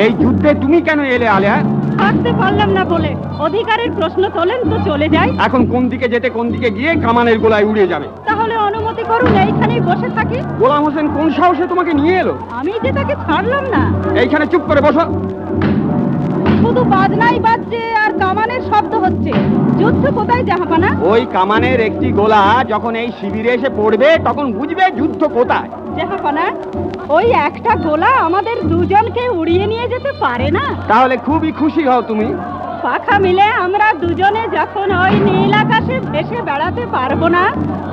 এই যুদ্ধে তুমি কেন এলে আলেয়া? থাকতে পারলাম না বলে। অধিকারের প্রশ্ন তোলেন তো চলে যাই। এখন কোন দিকে যেতে কোন দিকে গিয়ে কামানের গোলায় উড়ে যাবে। তাহলে অনুমতি করুন এইখানেই বসে থাকি। গোলাম হোসেন কোন সাহসে তোমাকে নিয়ে এলো? আমি যে তাকে ছাড়লাম না। এইখানে চুপ করে বসো। শুধু বাজনাই বাজছে আর কামানের শব্দ হচ্ছে। যুদ্ধ কোথায় জাহাপানা? ওই কামানের একটি গোলা যখন এই শিবিরে এসে পড়বে তখন বুঝবে যুদ্ধ কোথায়। জাহাপানা, ওই একটা গোলা আমাদের দুজনকে উড়িয়ে নিয়ে যেতে পারে না? তাহলে খুবই খুশি হও তুমি। পাখা মিলে আমরা দুজনে যখন ওই নীল আকাশে ভেসে বেড়াতে পারবো না,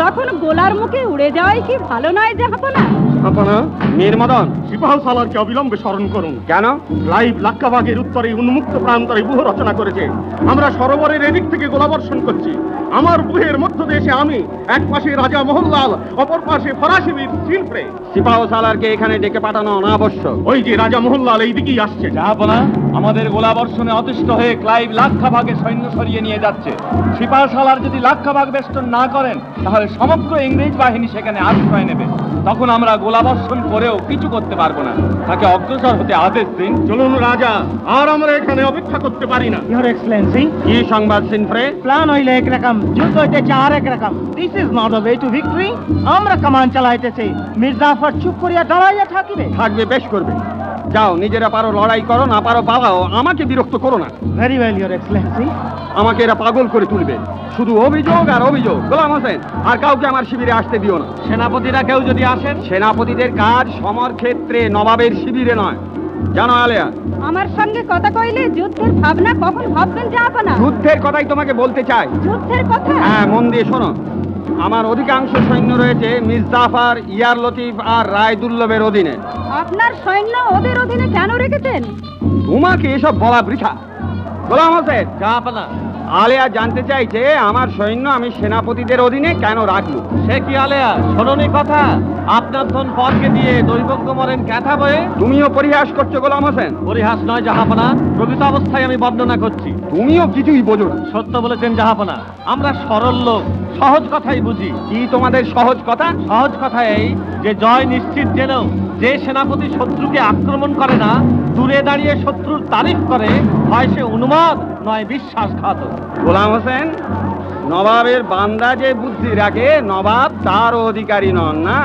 তখন গোলার মুখে উড়ে যাওয়াই কি ভালো নয় জাহাপানা? আপনা মীর মদন, সিপাহ সালারকে অবিলম্বে স্মরণ করুন। কেন? ক্লাইভ লাক্কাবাগের উত্তরে উন্মুক্ত প্রান্তরে ব্যূহ রচনা করেছে। আমরা সরোবরের এদিক থেকে গোলাবর্ষণ করছি। আমার ব্যূহের মধ্য দেশে আমি, এক পাশে রাজা মোহনলাল, অপর পাশে ফরাসি বীর সিনফ্রে। সিপাহ সালারকে এখানে ডেকে পাঠানো অনাবশ্যক। ওই যে রাজা মোহনলাল এই দিকেই আসছে। জাহাপনা, আমাদের গোলাবর্ষণে অতিষ্ঠ হয়ে ক্লাইভ লাক্ষাভাগে সৈন্য সরিয়ে নিয়ে যাচ্ছে। সিপাহ সালার যদি লাক্ষাভাগ বেষ্টন না করেন তাহলে সমগ্র ইংরেজ বাহিনী সেখানে আশ্রয় নেবে। তখন আমরা গোলাবর্ষণ করেও কিছু করতে পারবো না। তাকে অগ্রসর হতে আদেশ দিন। চলুন রাজা, আর আমরা এখানে অপেক্ষা করতে পারি না। Your Excellency, কি সংবাদ সিনফ্রে? প্ল্যান হইলে একরকম, যুদ্ধ হইতেছে আর একরকম। This is not the way to victory. আমরা কামান চালাইতেছি, মির্জাফর চুপ করিয়া দাঁড়াইয়া থাকিবে। থাকবে, বেশ করবে। যাও, নিজেরা পারো লড়াই করো, না পারো পালাও, আমাকে বিরক্ত করো না। Very well your Excellency. আমাকে এরা পাগল করে তুলবে। শুধু অভিযোগ আর অভিযোগ। গোলাম হোসেন, আর কাউকে আমার শিবিরে আসতে দিও না। সেনাপতিরা কেউ যদি আসেন? সেনাপতিদের কাজ সমর ক্ষেত্রে, নবাবের শিবিরে নয়, জানো আলেয়া? আমার সঙ্গে কথা কইলে যুদ্ধের ভাবনা কখন ভাববেন জাহাপানা? যুদ্ধের কথাই তোমাকে বলতে চাই। যুদ্ধের কথা? হ্যাঁ, মন দিয়ে শোনো। আমার অধিকাংশ সৈন্য রয়েছে মির্জাফর, ইয়ার লতিফ আর রায়দুল্লভের অধীনে। আপনার সৈন্য ওদের অধীনে কেন রেখেছেন? তোমাকে এসব বলা বৃথা। গোলাম হোসেন, জাহাপনা, আলেয়া জানতে চাইছে আমার সৈন্য আমি সেনাপতিদের অধীনে কেন রাখলু। সে কি আলেয়া, শোনোনি কথা? আপনার ধন পরকে দিয়ে দৈবজ্ঞ মরেন ক্যাথা বয়ে। তুমিও পরিহাস করছো গোলাম হোসেন। পরিহাস নয় জাহাপনা, প্রকৃত অবস্থায় আমি বর্ণনা করছি। তুমিও কিছুই বোঝো না। সত্য বলেছেন জাহাপনা, আমরা সরল লোক, সহজ কথাই বুঝি। কি তোমাদের সহজ কথা? সহজ কথা এই যে জয় নিশ্চিত জেনেও যে সেনাপতি শত্রুকে আক্রমণ করে না, দূরে দাঁড়িয়ে শত্রুর তারিফ করে, হয় সে উন্মাদ নয় বিশ্বাসঘাতক। গোলাম হোসেন, নবাবের বান্দা যে বুদ্ধি রাখে, নবাব তার অধিকারী নন না।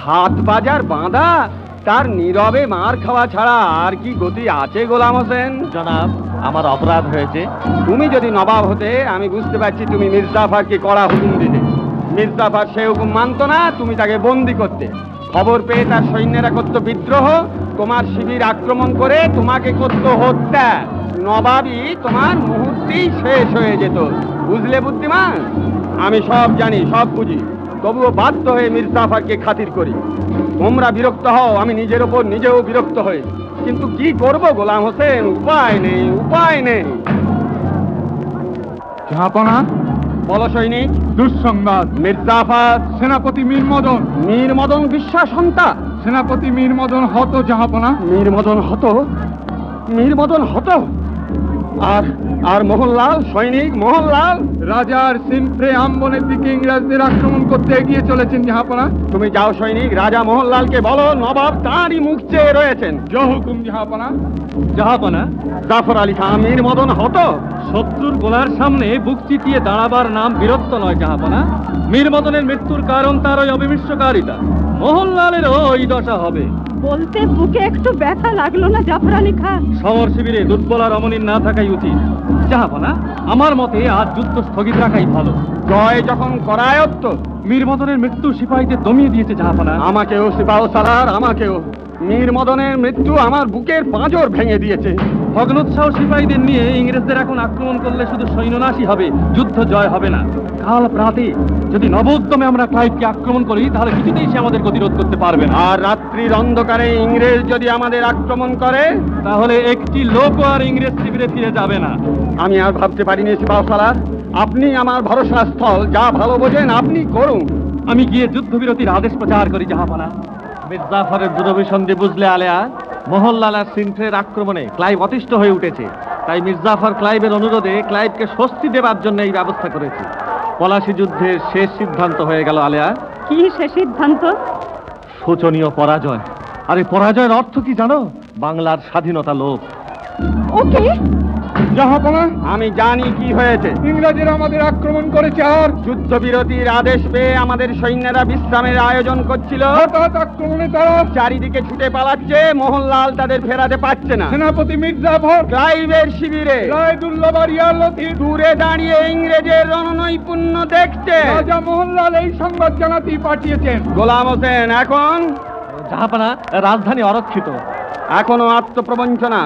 হাত বাজার বাঁধা, তার নীরবে মার খাওয়া ছাড়া আর কি গতি আছে গোলাম হোসেন? জনাব, আমার অপরাধ হয়েছে। তুমি যদি নবাব হতে, আমি বুঝতে পারছি তুমি মির্জাফরকে কড়া হুকুম দিতে। মির্জাফর সে হুকুম মানত না, তুমি তাকে বন্দি করতে। খবর পেয়ে তার সৈন্যরা করত বিদ্রোহ, তোমার শিবির আক্রমণ করে তোমাকে করত হত্যা। নবাবই তোমার মুহূর্তেই শেষ হয়ে যেত। বুঝলে বুদ্ধিমান? আমি সব জানি, সব বুঝি, তবুও বাধ্য হয়ে মির্জাফরকে খাতির করি। তোমরা বিরক্ত হও, আমি নিজের ওপর নিজেও বিরক্ত হই, কিন্তু কি করব গোলাম হোসেন? উপায় নেই, উপায় নেই। জাহাপনা, বলো সৈনিক। দুঃসংবাদ। মির্জাফর, সেনাপতি মীর মদন, মীর মদন বিশ্বাস হন্তা। সেনাপতি মীর মদন হত জাহাপনা। মীর মদন হত? মীর মদন হত? আর আর মোহনলাল, সৈনিক মোহনলাল? রাজার সিনফ্রে আম্বনের দিকে ইংরেজদের আক্রমণ করতে এগিয়ে চলেছেন জাহাপনা। তুমি যাও সৈনিক, রাজা মোহনলালকে বলো নবাব তাঁরই মুখ চেয়ে রয়েছেন। জহুকুম জাহাপনা। জাহাপনা, জাফর আলী খান মীর মদন হত? শত্রুর গোলার সামনে বুক চিতিয়ে দাঁড়াবার নাম বীরত্ব নয় জাহাপনা। মীর মদনের মৃত্যুর কারণ তার ওই অবিমিশ্রকারিতা। মোহনলালেরও ওই দশা হবে। বলতে বুকে একটু ব্যথা লাগলো না জাফর আলী খান? সমর শিবিরে দুর্বল আর অমনির না থাকাই উচিত। জাহাপনা, আমার মতে আজ যুদ্ধ স্থগিত রাখাই ভালো। জয় যখন করায়ত্ত। মীর মদনের মৃত্যু সিপাহীদের দমিয়ে দিয়েছে জাহাপনা। আমাকেও সিপাহ সালার, আমাকেও। মীর মদনের মৃত্যু আমার বুকের পাঁজর ভেঙে দিয়েছে। ভগ্নোৎসাহ সিপাহীদের নিয়ে ইংরেজদের এখন আক্রমণ করলে শুধু সৈন্যনাশই হবে, যুদ্ধ জয় হবে না। কাল প্রাতে যদি নবোদ্যমে আমরা ক্লাইভকে আক্রমণ করি তাহলে কিছুতেই সে আমাদের গতিরোধ করতে পারবে না। আর রাত্রির অন্ধকারে ইংরেজ যদি আমাদের আক্রমণ করে, তাহলে একটি লোক আর ইংরেজ শিবিরে ফিরে যাবে না। আমি আর ভাবতে পারিনি সিপাহ সালার। আপনি আমার ভরসা স্থল, যা ভালো বোঝেন আপনি করুন। আমি গিয়ে যুদ্ধবিরতির আদেশ প্রচার করি জাহাপনা। মির্জাফরের দুরভিসন্ধি বুঝলে আলেয়া, মোহনলাল আর সিনফ্রের আক্রমণে ক্লাইভ অতিষ্ঠ হয়ে উঠেছে। তাই মির্জাফর ক্লাইভের অনুরোধে ক্লাইভকে স্বস্তি দেবার জন্য এই ব্যবস্থা করেছে। পলাশী যুদ্ধের শেষ সিদ্ধান্ত হয়ে গেল আলেয়া। কি সে সিদ্ধান্ত? শোচনীয় পরাজয়। আরে পরাজয়ের অর্থ কি জানো? বাংলার স্বাধীনতা লোভ। ওকে, জাহাপনা, আমি জানি কি হয়েছে। ইংরেজরা আমাদের আক্রমণ করেছে আর যুদ্ধবিরতির আদেশ পেয়ে আমাদের সৈন্যরা বিশ্রামের আয়োজন করছিল। হঠাৎ আক্রমণে তারা চারিদিকে ছুটে পালাচ্ছে, মোহনলাল তাদের ফেরাতে পারছে না। সেনাপতি মির্জাফর, ক্লাইভের শিবিরে রায়দুল্লাহ বারিয়ার লতিফ, দূরে দাঁড়িয়ে ইংরেজের রণনৈপুণ্য দেখছে। রাজা মোহনলাল এই সংবাদ জানাতেই পাঠিয়েছেন। গোলাম হোসেন, এখন জাহাপানা, রাজধানী অরক্ষিত। এখনো আত্মপ্রবঞ্চনা।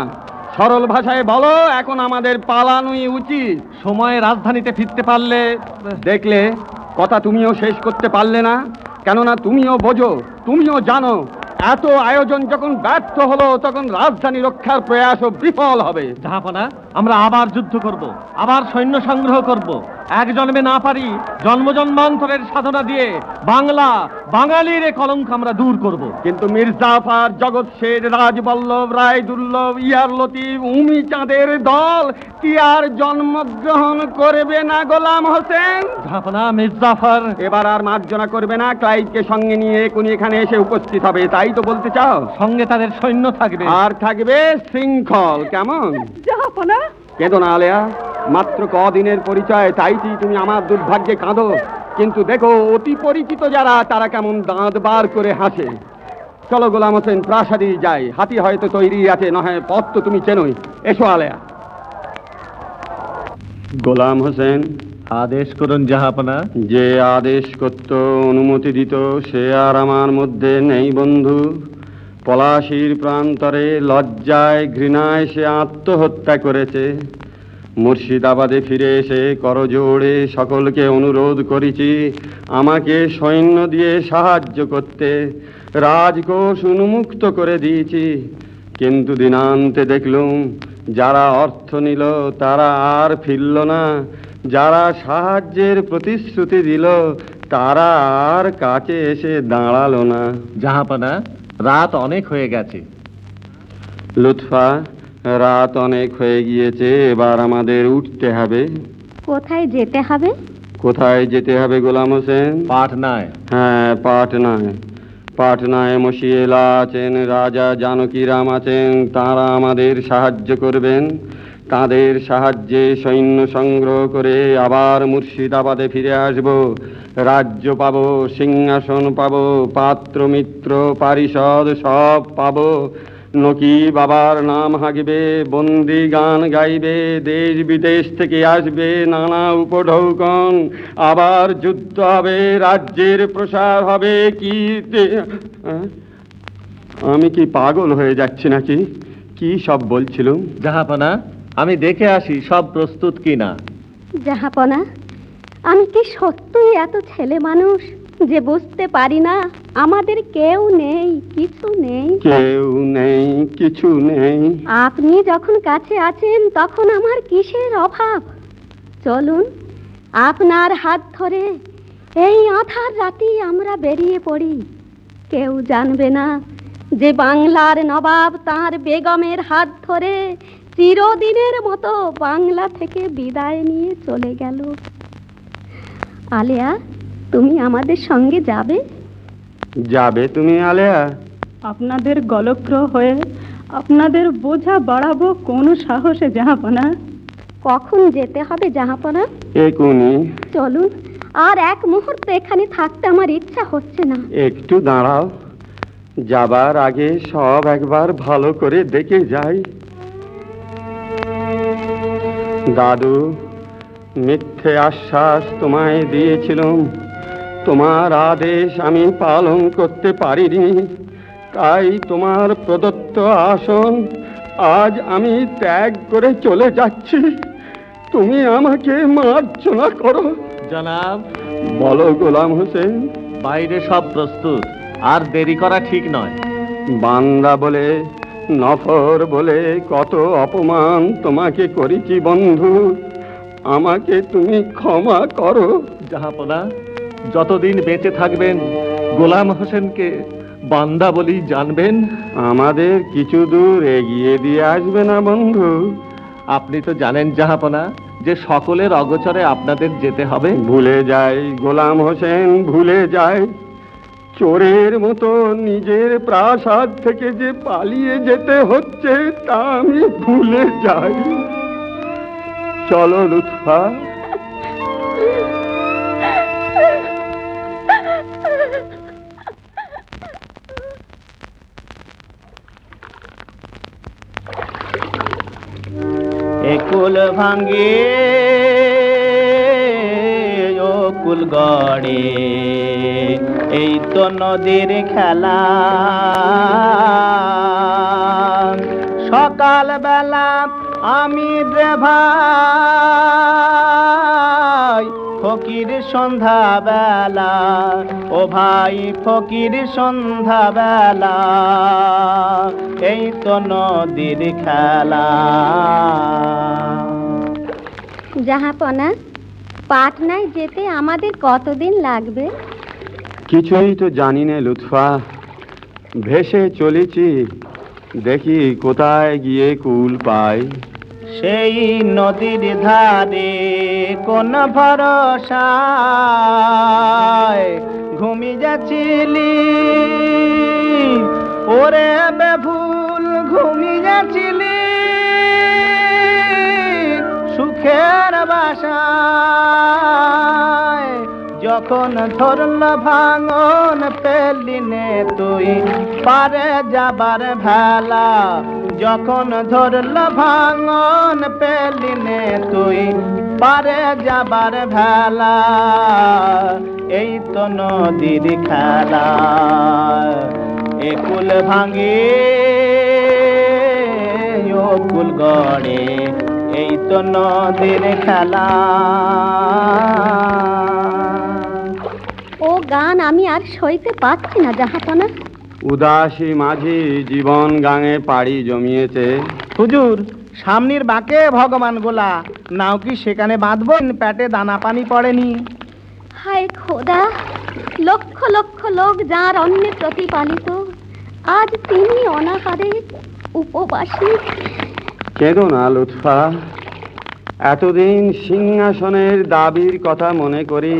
সরল ভাষায় বলো, এখন আমাদের পালানোই উচিত। সময়ে রাজধানীতে ফিরতে পারলে দেখলে, কথা তুমিও শেষ করতে পারলে না। কেননা তুমিও বোঝো, তুমিও জানো, এত আয়োজন যখন ব্যর্থ হলো, তখন রাজধানী রক্ষার প্রয়াসও বিফল হবে। জাহাপানা, আমরা আবার যুদ্ধ করব, আবার সৈন্য সংগ্রহ করব। এক জন্মে না পারি, জন্ম জন্মান্তরের সাধনা দিয়ে বাংলা, বাঙালির এ কলঙ্ক আমরা দূর করব। কিন্তু মির্জাফর, জগৎ শেঠ, রাজবল্লভ, রায়দুল্লভ, ইয়ার লতিফ, উমি চাঁদের দল কি আর জন্মগ্রহণ করবে না গোলাম হোসেন? জাহাপানা, মির্জাফর এবার আর মার্জনা করবে না, ক্লাইভকে সঙ্গে নিয়ে এখনই এখানে এসে উপস্থিত হবে, তাই তো বলতে চাও? সঙ্গে তাদের সৈন্য থাকবে। আর থাকবে শৃঙ্খল, কেমন? জাহাপনা। কেঁদো না আলেয়া, মাত্র কদিনের পরিচয়, তাইটি তুমি আমার দুর্ভাগ্যে কাঁদো। কিন্তু দেখো, অতি পরিচিত যারা, তারা কেমন দাঁত বার করে হাসে। চলো গোলাম হোসেন, প্রাসাদে যাই। হাতি হয়তো তৈরি আছে, নয় পথ তো তুমি চেনোই। এসো আলেয়া। গোলাম হোসেন, আদেশ করুন জাহাপানা। যে আদেশ করত, অনুমতি দিত, সে আর আমার মধ্যে নেই বন্ধু। পলাশির প্রান্তরে লজ্জায় ঘৃণায় সে আত্মহত্যা করেছে। মুর্শিদাবাদে ফিরে এসে করজোড়ে সকলকে অনুরোধ করেছি আমাকে সৈন্য দিয়ে সাহায্য করতে। রাজকোষ উন্মুক্ত করে দিয়েছি, কিন্তু দিনান্তে দেখলুম যারা অর্থ নিল তারা আর ফিরল না। যারা সাহায্যের প্রতিশ্রুতি দিল তারা আর কাছে এসে দাঁড়ালো না। জাহাপানা, রাত অনেক হয়ে গেছে। লুৎফা, রাত অনেক হয়ে গিয়েছে, এবার আমাদের উঠতে হবে। কোথায় যেতে হবে? কোথায় যেতে হবে গোলাম হোসেন? পাটনায়। হ্যাঁ, পাটনায়। পাটনায় মশিয়েলা আছেন, রাজা জানকীরাম আছেন, তাঁরা আমাদের সাহায্য করবেন। তাদের সাহায্যে সৈন্য সংগ্রহ করে আবার মুর্শিদাবাদে ফিরে আসব। রাজ্য পাবো, সিংহাসন পাবো, পাত্র মিত্র পারিষদ সব পাবো। নকি বাবার নাম হাঁকবে, বন্দি গান গাইবে, দেশ বিদেশ থেকে আসবে নানা উপঢৌকন। আবার যুদ্ধ হবে, রাজ্যের প্রসার হবে। আমি কি পাগল হয়ে যাচ্ছি নাকি? কি সব বলছিলুম? জাহাপানা, আমি দেখে আসি সব প্রস্তুত কিনা। জাহাপনা, আমি কি সত্যই এত ছেলে মানুষ যে বুঝতে পারি না আমাদের কেউ নেই, কিছু নেই? কেউ নেই, কিছু নেই। আপনি যখন কাছে আছেন তখন আমার কিসের অভাব? চলুন, আপনার হাত ধরে এই আঁধার রাতেই আমরা বেরিয়ে পড়ি। কেউ জানবে না যে বাংলার নবাব তার বেগমের হাত ধরে চিরদিনের মতো বাংলা থেকে বিদায় নিয়ে চলে গেল। আলেয়া, তুমি আমাদের সঙ্গে যাবে? যাবে তুমি আলেয়া? আপনাদের গলগ্রহ হয়ে আপনাদের বোঝা বাড়াবো কোন সাহসে জাহাপনা? কখন যেতে হবে জাহাপনা? এখনই। চলুন, আর এক মুহূর্ত এখানে থাকতে আমার ইচ্ছা হচ্ছে না। একটু দাঁড়াও, যাবার আগে সব একবার ভালো করে দেখে যাই। দাদু, মিথ্যে আশ্বাস তোমায় দিয়েছিলাম, তোমার আদেশ আমি পালন করতে পারিনি, তাই তোমার প্রদত্ত আসন আজ আমি ত্যাগ করে চলে যাচ্ছি। তুমি আমাকে মার্জনা করো। জনাব, বলো গোলাম হোসেন। বাইরে সব প্রস্তুত, আর দেরি করা ঠিক নয়। বান্দা বলে, নফর বলে কত অপমান তোমাকে করেছি বন্ধু, আমাকে তুমি ক্ষমা করো। জাহাপনা, যতদিন বেঁচে থাকবেন গোলাম হোসেনকে বান্দা বলি জানবেন। আমাদের কিছু দূর এগিয়ে দিয়ে আসবে না বন্ধু? আপনি তো জানেন জাহাপনা যে সকলের অগোচরে আপনাদের যেতে হবে। ভুলে যাই গোলাম হোসেন, ভুলে যাই। চোরের মতো নিজের প্রাসাদ থেকে যে পালিয়ে যেতে হচ্ছে তা আমি ভুলে যাই। চলো লুৎফা। একুল ভাঙ্গে কুল গড়ে, এই তো নদীর খেলা। সকাল বেলা আমি রে ভাই ফকির সন্ধ্যা বেলা, ও ভাই ফকির সন্ধ্যা বেলা, এই তো নদীর খেলা। জাহাপনা, পাটনায় যেতে আমাদের কতদিন লাগবে? কিছুই তো জানি না লুৎফা, ভেসে চলেছি, দেখি কোথায় গিয়ে কুল পাই। সেই নদীর ধারে কোন ভরসায় ঘুমি যাচ্ছিলি, ওরে বেভুল ঘুমি যাচ্ছিলি, সুখের বাসায় যখন ধরল ভাঙন পেলি নে তুই পারে যাবার ভেলা, যখন ধরল ভাঙন পেলি নে তুই পারে যাবার ভেলা, এই তো নদীর খেলা। একুল ভাঙে ও কুল গড়ে, এই তো নদীর খেলা। ও গান আমি আর সইতে পারছি না জাহাপনা। উদাসী মাঝি জীবন গাঙে পাড়ি জমিয়েছে। হুজুর, সামনের বাঁকে ভগবান গোলা, নাও কি সেখানে বাঁধবেন? পেটে দানা পানি পড়েনি। হায় খোদা, লক্ষ লক্ষ লোক যার অন্নে প্রতিপালিত, আজ তিনি অনাহারে উপবাসী। কেঁদো না লুৎফা, এতদিন সিংহাসনের দাবির কথা মনে করি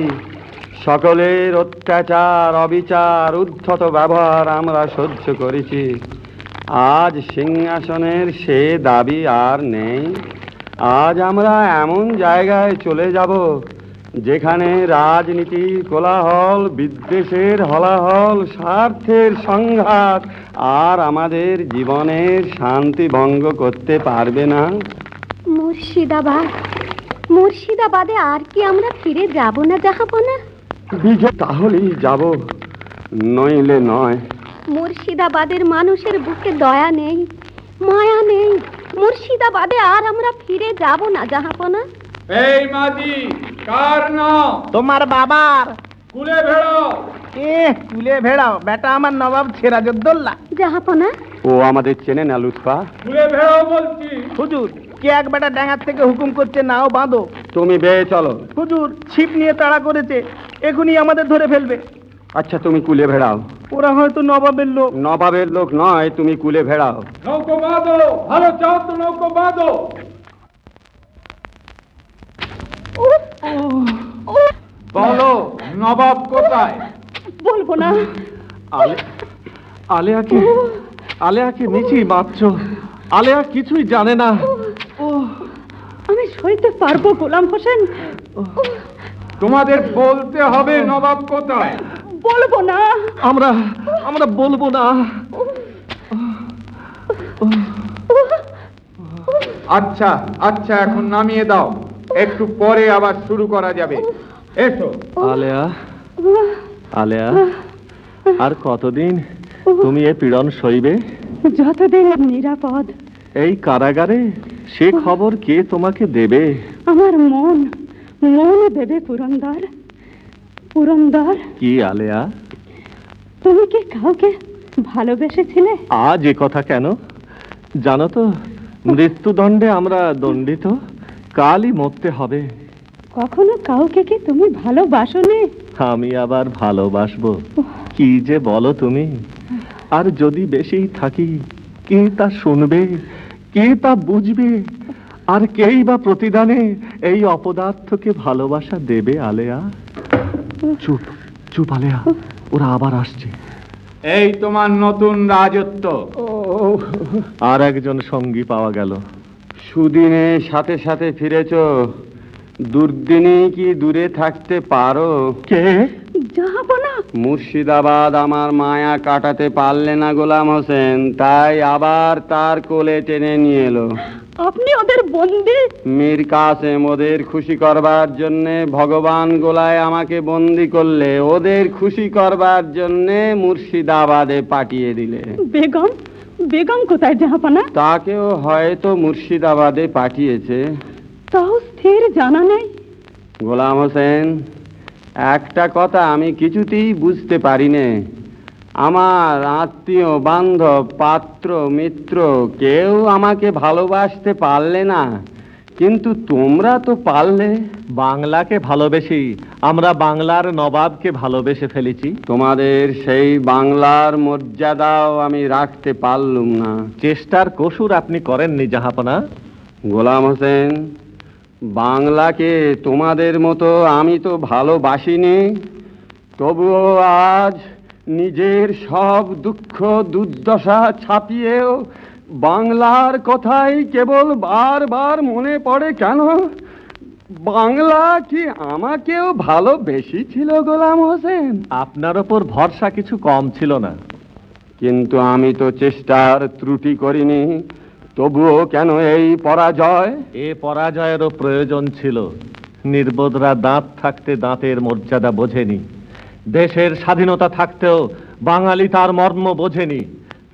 সকলের অত্যাচার, অবিচার, উদ্ধত ব্যবহার আমরা সহ্য করেছি। আজ সিংহাসনের সে দাবি আর নেই। আজ আমরা এমন জায়গায় চলে যাব যেখানে রাজনীতির কোলাহল, বিদ্বেষের হলাহল, স্বার্থের সংঘাত আর আমাদের জীবনের শান্তি ভঙ্গ করতে পারবে না। মুর্শিদাবাদ, মুর্শিদাবাদে আর কি আমরা ফিরে যাব না জাহাপনা? তাহলেই যাব, নইলে নয়। মুর্শিদাবাদের মানুষের বুকে দয়া নেই, মায়া নেই। মুর্শিদাবাদে আর আমরা ফিরে যাব না জাহাপনা। এই মাঝি, কার নাম? তোমার বাবার। কুলে ভেড়ো। কুলে ভেড়াও, বেটা আমার নবাব সিরাজউদ্দৌলা। জাহাপনা, ও আমাদের চেনে না লুৎফা। কুলে ভেড়ো বলছি। হুজুর, কে এক বেটা ডাঙার থেকে হুকুম করছে নাও বাঁধো। তুমি বেয়ে চলো। হুজুর, ছিপ নিয়ে তাড়া করেছে, এখনই আমাদের ধরে ফেলবে। আচ্ছা, তুমি কুলে ভেড়াও। ওরা হয়তো নবাবের লোক। নবাবের লোক নয়, তুমি কুলে ভেড়াও। নৌকো বাঁধো, ভালো চাও তো নৌকো বাঁধো। বলো, নবাব কোথায়? বলবো না। আলেয়াকে নিচি মাত্র, আলেয়া কিছুই জানে না। আমি সইতে পারবো গোলাম হোসেন। তোমাদের বলতে হবে নবাব কোথায়। বলবো না। আমরা বলবো না। আচ্ছা আচ্ছা, এখন নামিয়ে দাও, একটু পরে আবার শুরু করা যাবে। এসো। আলেয়া, আর কতদিন তুমি এ পীড়ন সইবে? যতদিন নিরাপদ। এই কারাগারে সে খবর কে তোমাকে দেবে? আমার মন দেবে পুরন্দর। পুরন্দর, কি আলেয়া? তুমি কি কাউকে ভালোবেসেছিলে? আজ এ কথা কেন? জানো তো, মৃত্যুদণ্ডে আমরা দণ্ডিত, কালই মরতে হবে। কখনো কাউকে কি তুমি ভালোবাসোনি? আমি আবার ভালোবাসবো? কি যে বলো তুমি! আর যদি বেশি থাকি, কে তা শুনবে, কে তা বুঝবে, আর কেই বা প্রতিদানে এই অপদার্থকে ভালোবাসা দেবে? আলেয়া, চুপ চুপ আলেয়া, ওরা আবার আসছে। এই তোমার নতুন রাজত্ব। আর একজন সঙ্গী পাওয়া গেল। সুদিনে সাথে সাথে ফিরেছ, দুর্দিনে কি দূরে থাকতে পারো? কে? জাহাপনা, মুর্শিদাবাদ আমার মায়া কাটাতে পারলে না গোলাম হোসেন, তাই আবার তার কোলে টেনে নিয়ে এলো। আপনি ওদের বন্দি? মীর কাসেম ওদের খুশি করবার জন্যে ভগবান গোলায় আমাকে বন্দি করলে, ওদের খুশি করবার জন্যে মুর্শিদাবাদে পাঠিয়ে দিলে। বেগম, বেগম কোথায় জাহাপনা? তাকেও হয়তো মুর্শিদাবাদে পাঠিয়েছে। তাও স্থির জানা নেই। গোলাম হোসেন, একটা কথা আমি কিছুতেই বুঝতে পারি নে, আমার আত্মীয় বান্ধব পাত্র মিত্র কেউ আমাকে ভালোবাসতে পারলে না, কিন্তু তোমরা তো পারলে। বাংলাকে ভালোবেসি, আমরা বাংলার নবাবকে ভালোবেসে ফেলেছি। তোমাদের সেই বাংলার মর্যাদাও আমি রাখতে পারলুম না। চেষ্টার কসুর আপনি করেননি জাহাপনা। গোলাম হোসেন, বাংলাকে তোমাদের মতো আমি তো ভালোবাসিনি, তবুও আজ নিজের সব দুঃখ দুর্দশা ছাপিয়েও বাংলার কথাই কেবল বারবার মনে পড়ে কেন? বাংলা কি আমাকেও ভালোবেসেছিল গোলাম হোসেন? আপনার ওপর ভরসা কিছু কম ছিল না। কিন্তু আমি তো চেষ্টার ত্রুটি করিনি, তবুও কেন এই পরাজয়? এ পরাজয়েরও প্রয়োজন ছিল। নির্বোধরা দাঁত থাকতে দাঁতের মর্যাদা বোঝেনি। দেশের স্বাধীনতা থাকতেও বাঙালি তার মর্ম বোঝেনি।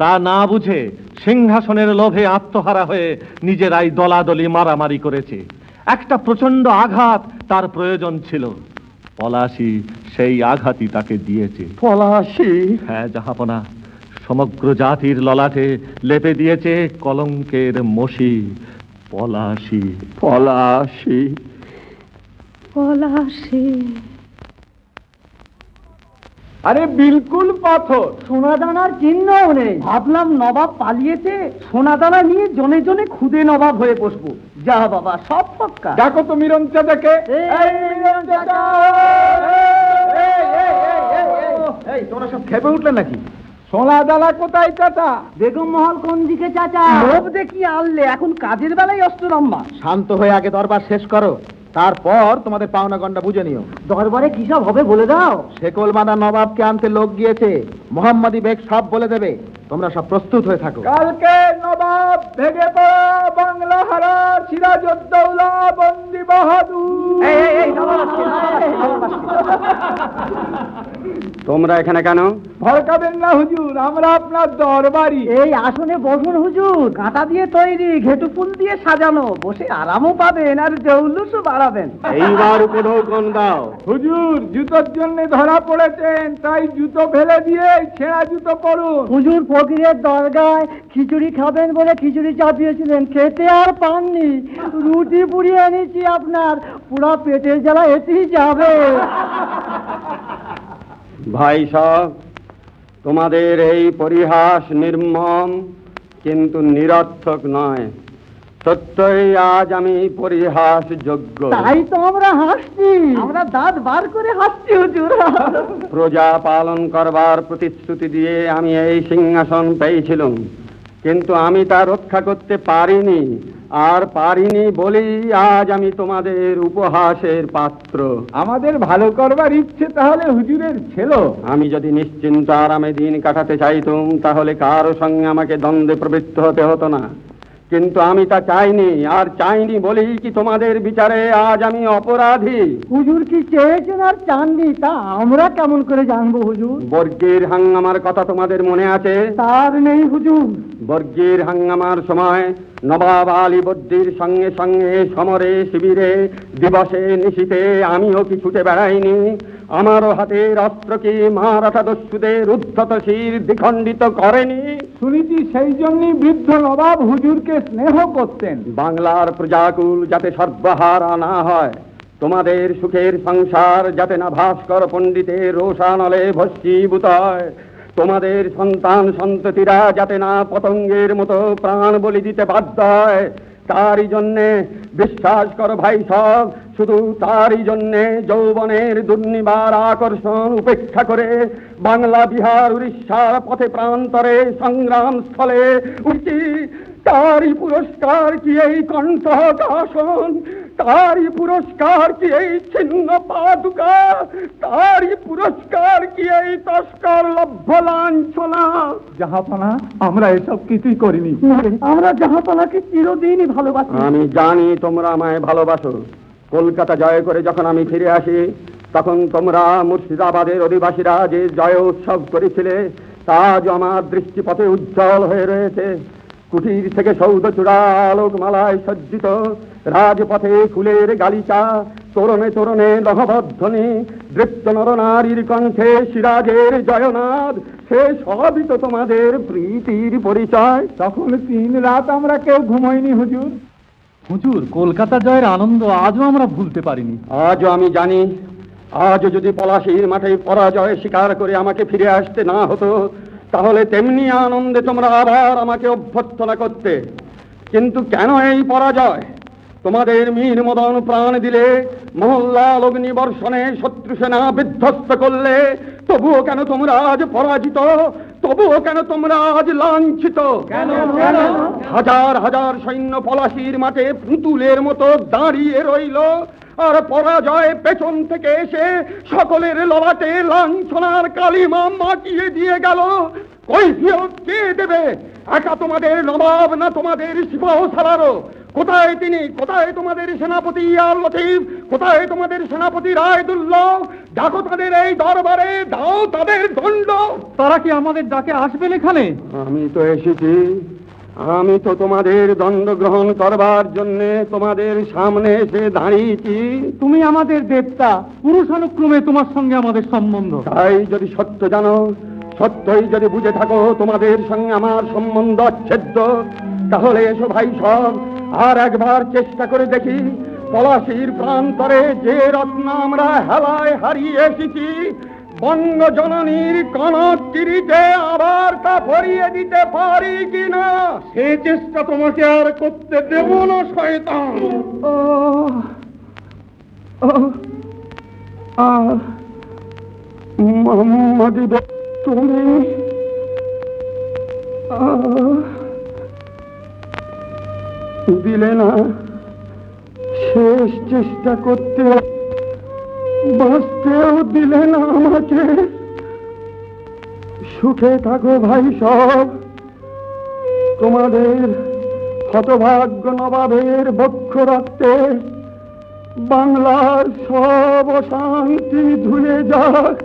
তা না বুঝে সিংহাসনের লোভে আত্মহারা হয়ে নিজেরাই দলাদলি মারামারি করেছে। একটা প্রচন্ড আঘাত তার প্রয়োজন ছিল। পলাশী সেই আঘাতই তাকে দিয়েছে। পলাশী? হ্যাঁ জাহাপনা, সমগ্র জাতির ললাটে লেপে দিয়েছে কলঙ্কের মশি। পলাশী। পলাশী? পলাশী? আরে বিলকুল পাথর, সোনাদানার চিহ্নও নেই। ভাবলাম নবাব পালিয়েছে, সোনাদানা নিয়ে জনে জনে খুদে নবাব হয়ে বসবো। যা বাবা, সব পক্কা। ডাকো তো মিরন চাচাকে। এই তোমরা সব খেপে উঠলে নাকি? সোনা দানা কোথায় চাচা? বেগম মহল কোন দিকে চাচা? লোভ দেখি আনলে, এখন কাজের বেলায় অস্ত্র লম্বা। শান্ত হয়ে আগে দরবার শেষ করো, তারপর তোমাদের পাওনা গন্ডা বুঝে নিও। দরবারে কি সব হবে বলে দাও। শেকল বাঁধা নবাবকে আনতে লোক গিয়েছে, মোহাম্মদী বেগ সব বলে দেবে। তোমরা সব প্রস্তুত হয়ে থাকো। কালকে নবাব ভেগে পড়া বাংলা হারা সিরাজউদ্দৌলা বন্দি বাহাদুর। তোমরা এখানে কেন? ভরকাবেন না হুজুর, আমরা আপনার দরবারি। এই আসনে বসুন হুজুর, কাঁটা দিয়ে তৈরি, ঘেটু ফুল দিয়ে সাজানো, বসে আরামও পাবেন আর জৌলুসও বাড়াবেন। এইবার উপঢৌকন দাও। হুজুর জুতোর জন্য ধরা পড়েছেন, তাই জুতো ফেলে দিয়ে ছেঁড়া জুতো পরুন। হুজুর ফকিরের দরগায় খিচুড়ি খাবেন বলে খিচুড়ি চাপিয়েছিলেন, খেতে আর পাননি। রুটি পুড়িয়ে এনেছি আপনার, পুরা পেটের জ্বালা এতেই যাবে। ভাই সব, তোমাদের এই পরিহাস নির্মম কিন্তু নিরর্থক নয়। সত্যই আজ আমি পরিহাস যোগ্য। তাই তো আমরা হাসছি, আমরা দাঁত বার করে হাসছি হুজুর। প্রজা পালন করবার প্রতিশ্রুতি দিয়ে আমি এই সিংহাসন পেয়েছিলাম, কিন্তু আমি তা রক্ষা করতে পারিনি, আর পারিনি বলেই আজ আমি তোমাদের উপহাসের পাত্র। আমাদের ভালো করবার ইচ্ছে তাহলে হুজুরের ছিল। আমি যদি নিশ্চিন্ত আরামে দিন কাটাতে চাইতুম, তাহলে কারো সঙ্গে আমাকে দ্বন্দ্বে প্রবৃত্ত হতে হতো না। কিন্তু আমি তা চাইনি, আর চাইনি বলেই কি তোমাদের বিচারে আজ আমি অপরাধী? হুজুর কি চেয়েছেন আর চাননি তা আমরা কেমন করে জানবো হুজুর? বর্গীর হাঙ্গামার কথা তোমাদের মনে আছে? তার নেই হুজুর। বর্গীর হাঙ্গামার সময় নবাব আলী বর্দির সঙ্গে সঙ্গে সমরে শিবিরে দিবসে নিশীথে আমিও কি ছুটে বেড়াইনি? আমারও হাতের অস্ত্র কি মারাঠা দস্যুদের উদ্ধত শির দ্বিখণ্ডিত করেনি? শুনেছি সেই জন্যই বৃদ্ধ নবাব হুজুরকে স্নেহ করতেন। বাংলার প্রজাকুল যাতে সর্বহারা না হয়, তোমাদের সুখের সংসার যাতে না ভাস্কর পণ্ডিতের রোষানলে ভস্মীভূত হয়, তোমাদের সন্তান সন্ততিরা যাতে না পতঙ্গের মতো প্রাণ বলি দিতে বাধ্য হয়, তারই জন্যে বিশ্বাস করো ভাই সব, শুধু তারই জন্যে যৌবনের দুর্নিবার আকর্ষণ উপেক্ষা করে বাংলা, বিহার, উড়িষ্যার পথে প্রান্তরে সংগ্রাম স্থলে উঠি। তারই পুরস্কার কি এই কণ্ঠকাসন, তারই পুরস্কার কি এই ছিন্ন পাদুকা, তারই পুরস্কার কি এই তস্কর লভ্য লাঞ্ছনা। জাহাপনা, আমরা এসব কিছুই করিনি। আমরা জাহাপনাকে চিরদিনই ভালোবাসি। আমি জানি তোমরা আমায় ভালোবাসো। কলকাতা জয় করে যখন আমি ফিরে আসি, তখন তোমরা মুর্শিদাবাদের অধিবাসীরা যে জয় উৎসব করেছিলে তা আজ আমার দৃষ্টিপথে উজ্জ্বল হয়ে রয়েছে। কুটির থেকে সৌধচূড়া আলোকমালায় সজ্জিত, রাজপথে ফুলের গালিচা, তোরণে তোরণে নহবধ্বনি, দৃপ্ত নরনারীর কণ্ঠে সিরাজের জয়নাদ, সে সবই তো তোমাদের প্রীতির পরিচয়। তখন 3 রাত আমরা কেউ ঘুমাইনি হুজুর। হুজুর, কলকাতা জয়ের আনন্দ আজও আমরা ভুলতে পারিনি। আজও আমি জানি, আজও যদি পলাশীর মাঠে পরাজয় স্বীকার করে আমাকে ফিরে আসতে না হতো, তাহলে তেমনি আনন্দে তোমরা আবার আমাকে অভ্যর্থনা করতে। কিন্তু কেন এই পরাজয়? তোমাদের মীর মদন প্রাণ দিলে, মোহনলাল অগ্নিবর্ষণে শত্রু সেনা বিধ্বস্ত করলে, তবুও কেন তোমরা আজ পরাজিত? তবুও কেন তোমরা আজ লাঞ্ছিত? কেন? হাজার হাজার সৈন্য পলাশীর মাঠে পুতুলের মতো দাঁড়িয়ে রইল, আর পরাজয় পেছন থেকে এসে সকলের ললাটে লাঞ্ছনার কালিমা মাটিয়ে দিয়ে গেল। কৈফিয়ত কে দেবে? একা তোমাদের নবাব না তোমাদের সিপাহ সালারও? কোথায় তিনি? কোথায় তোমাদের সেনাপতি ইয়ার লতিফ? কোথায় তোমাদের সেনাপতি রায়দুল্লাহ? ডাকো তাদের এই দরবারে, দাও তাদের দণ্ড। তারা কি আমাদের ডাকে আসবেন এখানে? আমি তো এসেছি, আমি তো তোমাদের দণ্ড গ্রহণ করবার জন্য তোমাদের সামনে এসে দাঁড়িয়েছি। তুমি আমাদের দেবতা, পুরুষানুক্রমে তোমার সঙ্গে আমাদের সম্বন্ধ। তাই যদি সত্য জানো, সত্যই যদি বুঝে থাকো তোমাদের সঙ্গে আমার সম্বন্ধ অচ্ছেদ্য, তাহলে এসো ভাই সব, আর একবার চেষ্টা করে দেখি পলাশীর প্রান্তরে যে রত্ন আমরা হেলায় হারিয়ে এসেছি, বঙ্গ জননীর কনক কিরিটে আবার তা ভরিয়ে দিতে পারি কিনা। সে চেষ্টা তোমাকে আর করতে দেব না শয়তান। মোহাম্মদ, তুমি দিলে না শেষ চেষ্টা করতে, বাঁচতেও দিলে না আমাকে। সুখে থাকো ভাই সব, তোমাদের হতভাগ্য নবাবের বক্ষ রক্তে বাংলার সব অশান্তি ধুয়ে যাক।